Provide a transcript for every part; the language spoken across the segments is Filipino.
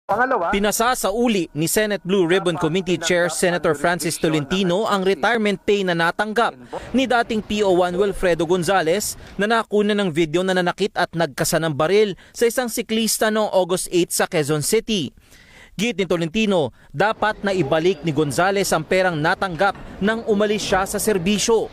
Pangalawa, pinasa sa uli ni Senate Blue Ribbon Committee Chair Senator Francis Tolentino ang retirement pay na natanggap ni dating PO1 Wilfredo Gonzales na nakuna ng video na nanakit at nagkasa ng baril sa isang siklista noong August 8 sa Quezon City. Git ni Tolentino, dapat na ibalik ni Gonzales ang perang natanggap nang umalis siya sa serbisyo.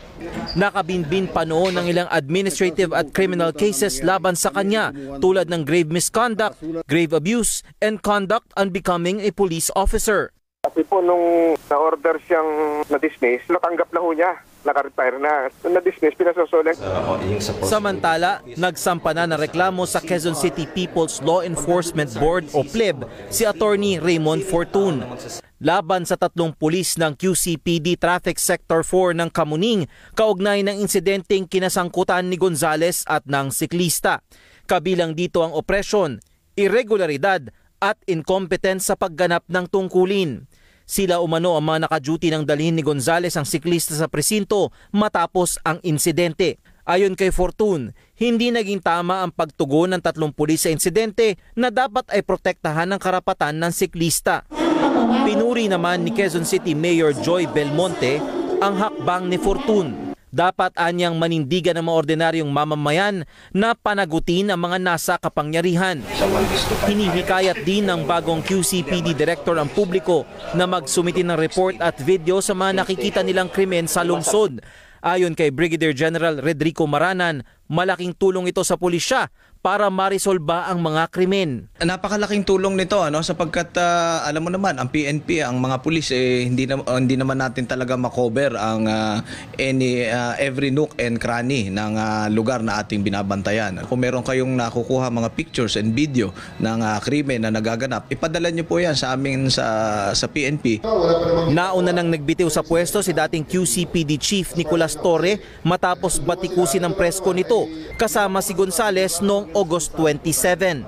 Nakabinbin pa noon ng ilang administrative at criminal cases laban sa kanya tulad ng grave misconduct, grave abuse, and conduct unbecoming a police officer. Kasi po nung na-order siyang na-dismiss, natanggap na ho niya. Naka-retire na. Nung na-dismiss, pinasosolek. Samantala, nagsampa na ng reklamo sa Quezon City People's Law Enforcement Board o PLEB si Attorney Raymond Fortun. Laban sa 3 pulis ng QCPD Traffic Sector 4 ng Kamuning, kaugnay ng insidenteng kinasangkutan ni Gonzales at ng siklista. Kabilang dito ang opresyon, irregularidad at incompetence sa pagganap ng tungkulin. Sila umano ang mga naka-duty ng dalhin ni Gonzales ang siklista sa presinto matapos ang insidente. Ayon kay Fortun, hindi naging tama ang pagtugon ng 3 pulis sa insidente na dapat ay protektahan ng karapatan ng siklista. Pinuri naman ni Quezon City Mayor Joy Belmonte ang hakbang ni Fortun. Dapat anyang manindigan ng mga ordinaryong mamamayan na panagutin ang mga nasa kapangyarihan. Hinihikayat din ng bagong QCPD Director ang publiko na magsumiti ng report at video sa mga nakikita nilang krimen sa lungsod. Ayon kay Brigadier General Redrico Maranan, malaking tulong ito sa pulisya para marisolba ang mga krimen. Napakalaking tulong nito sapagkat alam mo naman ang PNP, ang mga pulis hindi naman natin talaga makover ang every nook and cranny ng lugar na ating binabantayan. Kung meron kayong nakukuha mga pictures and video ng krimen na nagaganap, ipadala niyo po yan sa amin sa PNP. Nauna nang nagbitiw sa pwesto si dating QCPD Chief Nicolas Torre matapos batikusin ng presko nito kasama si Gonzales noong August 27.